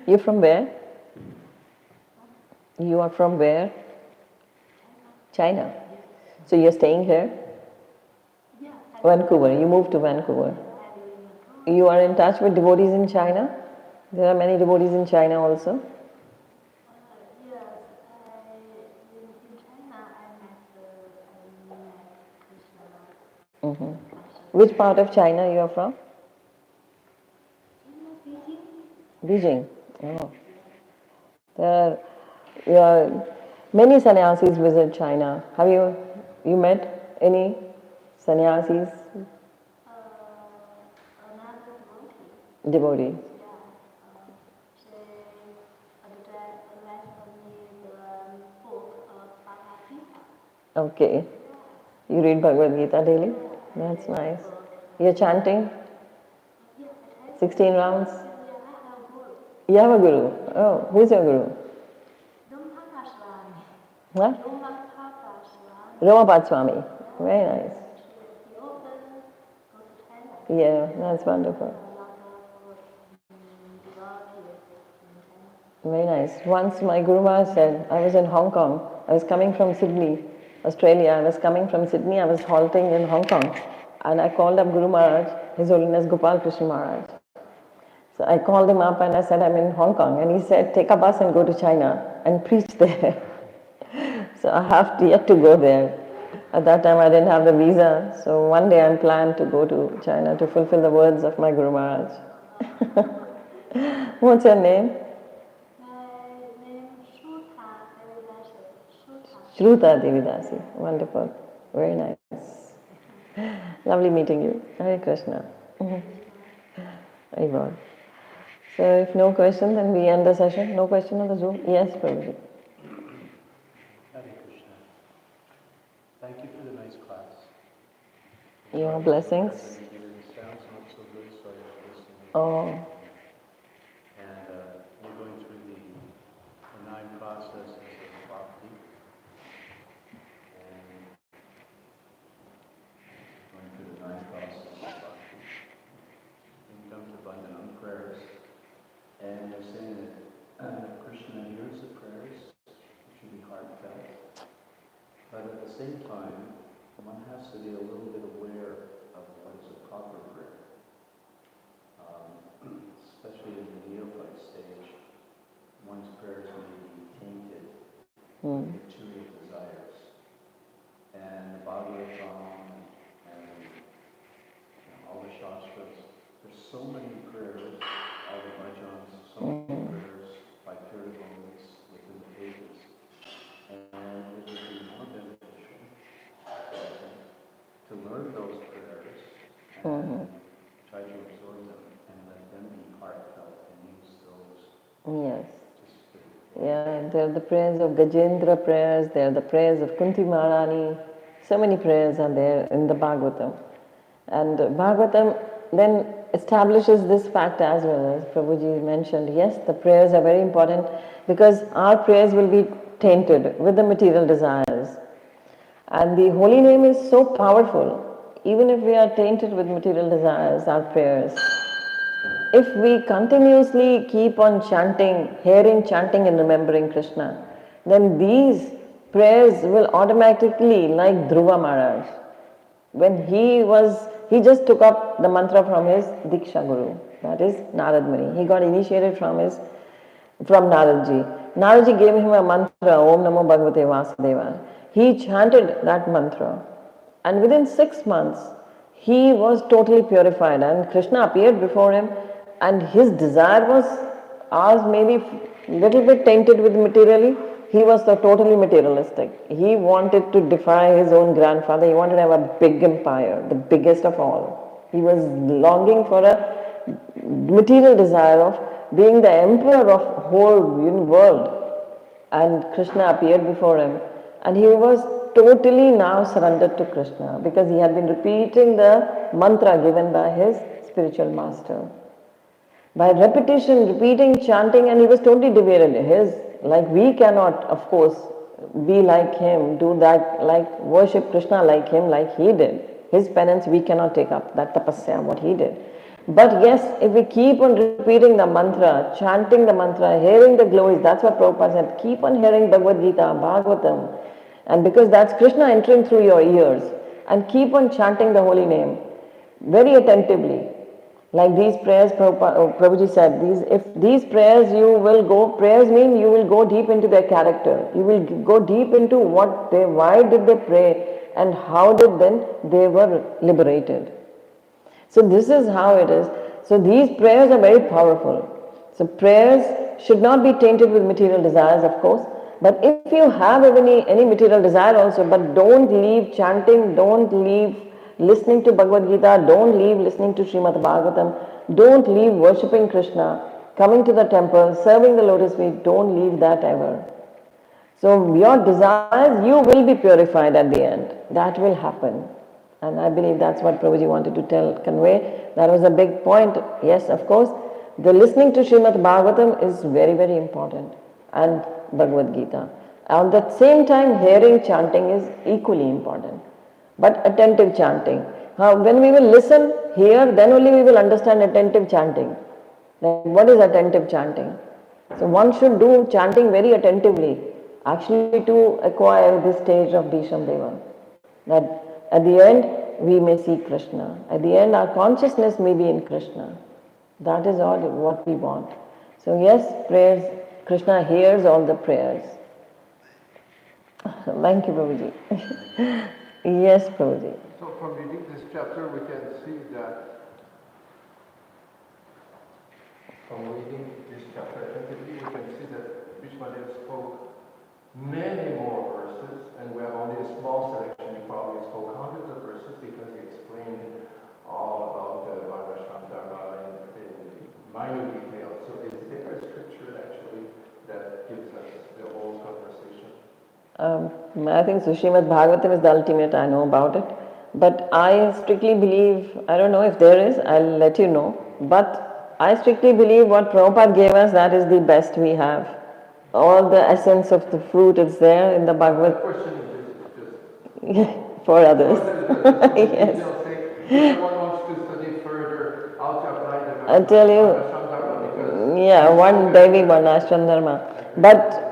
You're from where? You are from where? China. So you're staying here? Vancouver. You moved to Vancouver. You are in touch with devotees in China? There are many devotees in China also. Yes, in China I met Krishna. Which part of China you are from? Beijing. Beijing. Oh. There are many sannyasis visit China. Have you met any sannyasis? Another devotee. Devotee. She left me the book of Radhika Krpa. Okay. You read Bhagavad Gita daily? That's nice. You're chanting? 16 rounds? You have a guru? Oh, who's your guru? What? Ramapat Swami. Very nice. Yeah, that's wonderful. Very nice. Once my Guru Maharaj said, I was in Hong Kong. I was coming from Sydney, Australia. I was coming from Sydney. I was halting in Hong Kong. And I called up Guru Maharaj, His Holiness Gopal Krishna Maharaj. So I called him up and I said, I'm in Hong Kong. And he said, take a bus and go to China and preach there. So I have yet to go there. At that time I didn't have the visa. So one day I'm planned to go to China to fulfill the words of my Guru Maharaj. What's your name? My name is Devidasi. Shruta Devidasi. Wonderful. Very nice. Lovely meeting you. Hare Krishna. Very good. So if no question, then we end the session. No question on the Zoom? Yes, Prabhuji. Hare Krishna. Thank you for the nice class. Your blessings. It sounds not so good, so I was listening. Oh. And we're going through the 9 processes of bhakti. And going through the 9 processes. same time, one has to be a little bit aware of what is a proper prayer. Especially in the neophyte stage, one's prayers may be tainted with material desires. And the Bhagavatam and all the Shastras, there's so many prayers, all the bhajans, so many prayers by pure devotees within the pages. And it would be more beneficial, I think, to learn those prayers and try to absorb them and let them be heartfelt and use those. Yes. Yeah, they're the prayers of Gajendra prayers, they're the prayers of Kunti Maharani. So many prayers are there in the Bhagavatam. And Bhagavatam then establishes this fact as well, as Prabhuji mentioned. Yes, the prayers are very important because our prayers will be tainted with the material desires. And the holy name is so powerful. Even if we are tainted with material desires, our prayers, if we continuously keep on chanting, hearing chanting and remembering Krishna, then these prayers will automatically, like Dhruva Maharaj, when he just took up the mantra from his Diksha Guru, that is Narad Muni. He got initiated from Naradji. Naradji gave him a mantra, Om Namo Bhagavate Vasudeva. He chanted that mantra, and within 6 months, he was totally purified, and Krishna appeared before him, and his desire was ours, maybe little bit tainted with materially. He was so totally materialistic. He wanted to defy his own grandfather. He wanted to have a big empire, the biggest of all. He was longing for a material desire of being the emperor of whole world. And Krishna appeared before him, and he was totally now surrendered to Krishna because he had been repeating the mantra given by his spiritual master. By repetition, repeating, chanting, and he was totally devoted. Like we cannot, of course, be like him, do that, like worship Krishna like him, like he did. His penance we cannot take up, that tapasya, what he did. But yes, if we keep on repeating the mantra, chanting the mantra, hearing the glories, that's what Prabhupada said, keep on hearing Bhagavad Gita, Bhagavatam, and because that's Krishna entering through your ears, and keep on chanting the holy name very attentively. Like these prayers, Prabhuji said, if these prayers prayers mean you will go deep into their character. You will go deep into why did they pray and how did then they were liberated. So this is how it is. So these prayers are very powerful. So prayers should not be tainted with material desires, of course. But if you have any material desire also, but don't leave chanting, don't leave listening to Bhagavad Gita, don't leave listening to Srimad Bhagavatam, don't leave worshipping Krishna, coming to the temple, serving the lotus feet, don't leave that ever. So your desires, you will be purified at the end. That will happen. And I believe that's what Prabhuji wanted to convey. That was a big point. Yes, of course, the listening to Srimad Bhagavatam is very, very important. And Bhagavad Gita. At the same time, hearing chanting is equally important. But attentive chanting. When we will listen, hear, then only we will understand attentive chanting. Like what is attentive chanting? So one should do chanting very attentively, actually to acquire this stage of Bhisham Deva. That at the end, we may see Krishna. At the end, our consciousness may be in Krishna. That is all what we want. So yes, prayers, Krishna hears all the prayers. Thank you, Prabhuji. Yes, Prabhuji. So from reading this chapter, we can see that Bishma spoke many more verses, and we have only a small selection. He probably spoke hundreds of verses because he explained all about the Varnashram Dharma in minor detail. So is there a scripture actually that gives us the whole conversation? I think Srimad Bhagavatam is the ultimate, I know about it. But I strictly believe, I don't know if there is, I'll let you know. But I strictly believe what Prabhupada gave us, that is the best we have. All the essence of the fruit is there in the Bhagavad. The question is just for others. Yes. If someone wants to study further how to apply the I'll tell you, yeah, one Devi Varnashram Dharma. But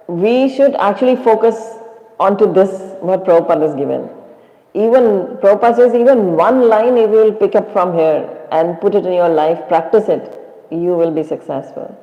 we should actually focus onto this, what Prabhupada has given. Even, Prabhupada says, even one line if you will pick up from here and put it in your life, practice it, you will be successful.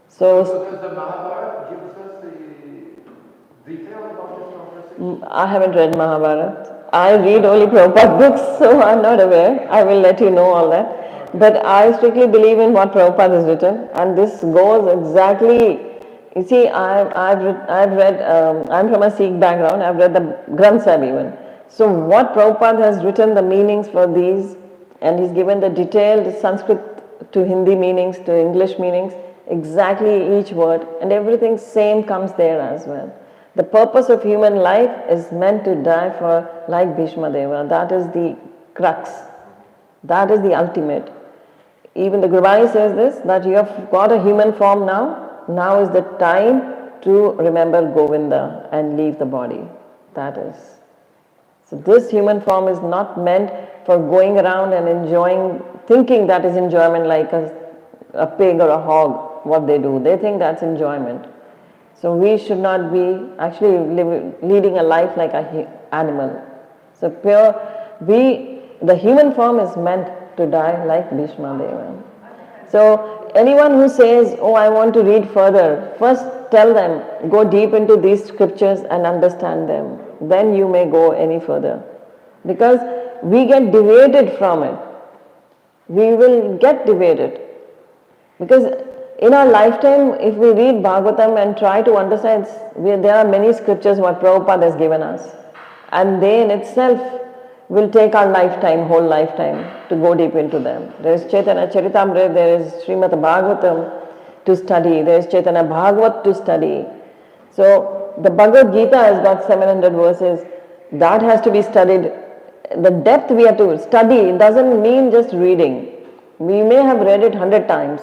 So does the Mahabharata give us the detail about this conversation? I haven't read Mahabharata. I read only Prabhupada books, so I'm not aware. I will let you know all that. But I strictly believe in what Prabhupada has written, and this goes exactly. You see, I've read. I'm from a Sikh background. I've read the Granth Sahib even. So what Prabhupada has written, the meanings for these, and he's given the detailed Sanskrit to Hindi meanings, to English meanings, exactly each word, and everything same comes there as well. The purpose of human life is meant to die for, like Bhishma Deva. That is the crux. That is the ultimate. Even the Gurubani says this, that you have got a human form now. Now is the time to remember Govinda and leave the body. That is. So this human form is not meant for going around and enjoying, thinking that is enjoyment, like a pig or a hog, what they do. They think that's enjoyment. So we should not be actually leading a life like an animal. So the human form is meant to die like Bhishma Deva. So anyone who says, oh, I want to read further, first tell them, go deep into these scriptures and understand them. Then you may go any further. Because we get deviated from it. We will get deviated. Because in our lifetime, if we read Bhagavatam and try to understand, there are many scriptures what Prabhupada has given us. And they in itself will take our lifetime, whole lifetime, to go deep into them. There is Chaitanya Charitamrita, there is Srimad Bhagavatam to study, there is Chaitanya Bhagavat to study. So the Bhagavad Gita has got 700 verses. That has to be studied. The depth we have to study, it doesn't mean just reading. We may have read it 100 times.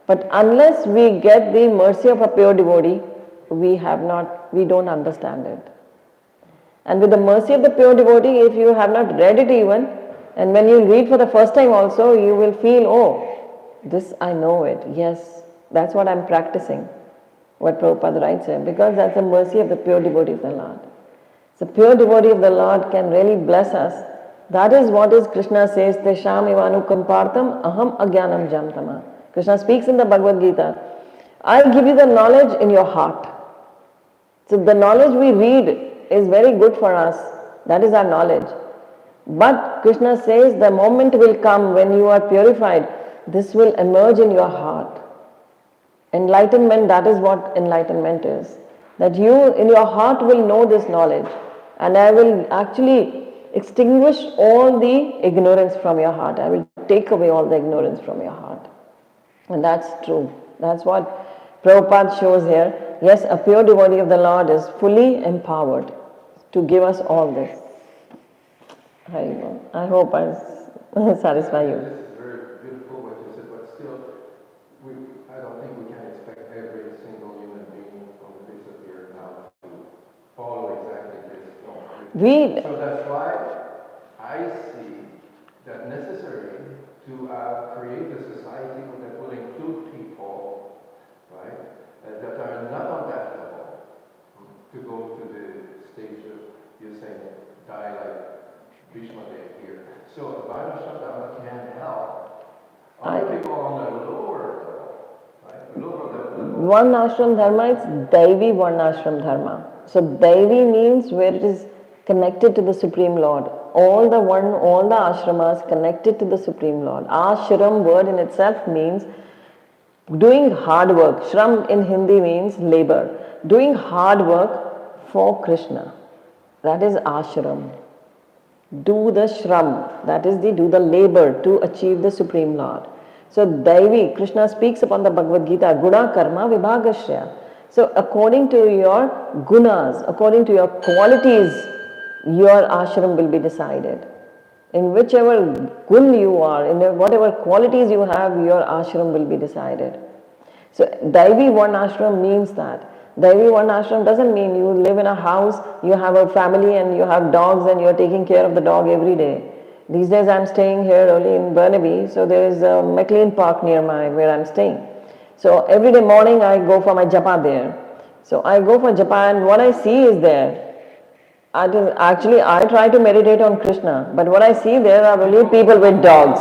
But unless we get the mercy of a pure devotee, we don't understand it. And with the mercy of the pure devotee, if you have not read it even, and when you read for the first time also, you will feel, oh, this I know it. Yes, that's what I'm practicing. What Prabhupada writes here, because that's the mercy of the pure devotee of the Lord. The pure devotee of the Lord can really bless us. That is what is Krishna says, Tesham ivanu kampartam aham agyanam jamtama. Krishna speaks in the Bhagavad Gita, I give you the knowledge in your heart. So the knowledge we read is very good for us. That is our knowledge. But Krishna says the moment will come when you are purified, this will emerge in your heart. Enlightenment, that is what enlightenment is. That you in your heart will know this knowledge. And I will actually extinguish all the ignorance from your heart. I will take away all the ignorance from your heart. And that's true. That's what Prabhupada shows here. Yes, a pure devotee of the Lord is fully empowered to give us all this. I hope I satisfy you. This is very beautiful what you said, but still, I don't think we can expect every single human being on the face of the earth now to follow exactly this. So that's why I see that necessary to create a society that will include people, right, that are not on that level, to go to the stage of, you're saying, die like Bhishma did here. So Varnashram Dharma can help other people on the lower level, right? Lower level. Varnashram Dharma is Daivi Varnashram Dharma. So Daivi means where it is connected to the Supreme Lord. All the ashramas connected to the Supreme Lord. Ashram word in itself means doing hard work. Shram in Hindi means labor. Doing hard work for Krishna. That is ashram. Do the shram. That is do the labor to achieve the Supreme Lord. So Daivi, Krishna speaks upon the Bhagavad Gita, Guna Karma Vibhagashya. So according to your gunas, according to your qualities, your ashram will be decided. In whichever gun you are, in whatever qualities you have, your ashram will be decided. So Daivi Varnashram means that. Daivi Varnashram doesn't mean you live in a house, you have a family and you have dogs and you're taking care of the dog every day. These days I'm staying here early in Burnaby, so there is a McLean Park near where I'm staying. So every day morning I go for my japa there. So I go for japa and what I see is there. Actually, I try to meditate on Krishna, but what I see there are really people with dogs.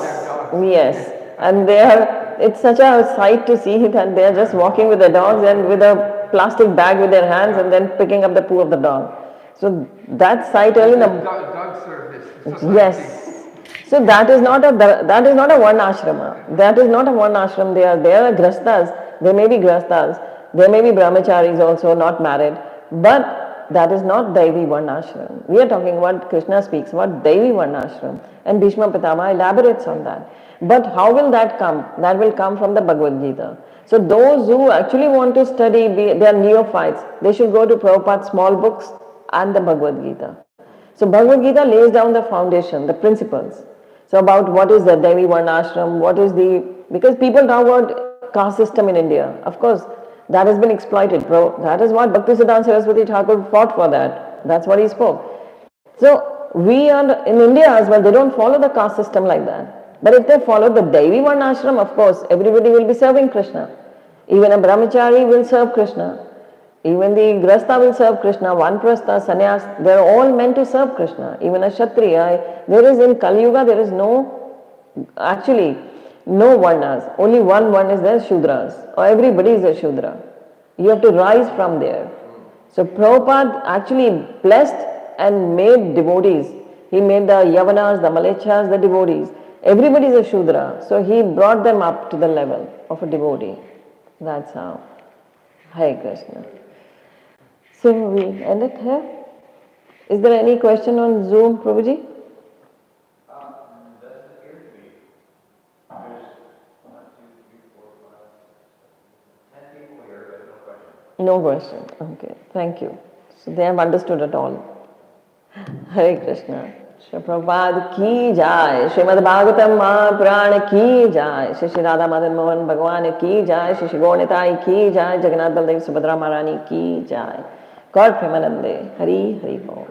Yes, and they are. It's such a sight to see that they are just walking with the dogs and with a plastic bag with their hands and then picking up the poo of the dog. So that sight really. Dog service. Yes. So that is not a one ashrama. That is not a one ashram. They are grastas. They may be grastas. They may be brahmacharis also, not married. But that is not Devi Varnashram. We are talking about Krishna speaks about Devi Varnashram. And Bhishma Pitama elaborates on that. But how will that come? That will come from the Bhagavad Gita. So those who actually want to study, they are neophytes. They should go to Prabhupada's small books and the Bhagavad Gita. So Bhagavad Gita lays down the foundation, the principles. So about what is the Devi Varnashram, because people talk about caste system in India. Of course, that has been exploited. That is what Bhaktisiddhanta Saraswati Thakur fought for that. That's what he spoke. So we are in India as well, they don't follow the caste system like that. But if they follow the Devi Varnashram, of course, everybody will be serving Krishna. Even a brahmachari will serve Krishna. Even the grasta will serve Krishna, vanprastha, sannyas, they are all meant to serve Krishna. Even a kshatriya, there is in Kali Yuga, there is no varnas. Only one is there, Shudras. Or everybody is a Shudra. You have to rise from there. So Prabhupada actually blessed and made devotees. He made the Yavanas, the Malechas, the devotees. Everybody is a Shudra. So he brought them up to the level of a devotee. That's how. Hare Krishna. So we end it here. Is there any question on Zoom, Prabhuji? Doesn't appear to be. There's 1, 2, 3, 4, 5, 10 people here, but no question. No question. Okay, thank you. So they have understood it all. Hare Krishna. Shri Prabhupada ki jai. Srimad Bhagavatam Mahapurana ki jai. Shri Radha Madan Mohan Bhagwan ki jai. Shri Gaunitai ki jai. Jagannath Baldev Subhadra Maharani ki jai. God Premanande. Hari Hari Bol.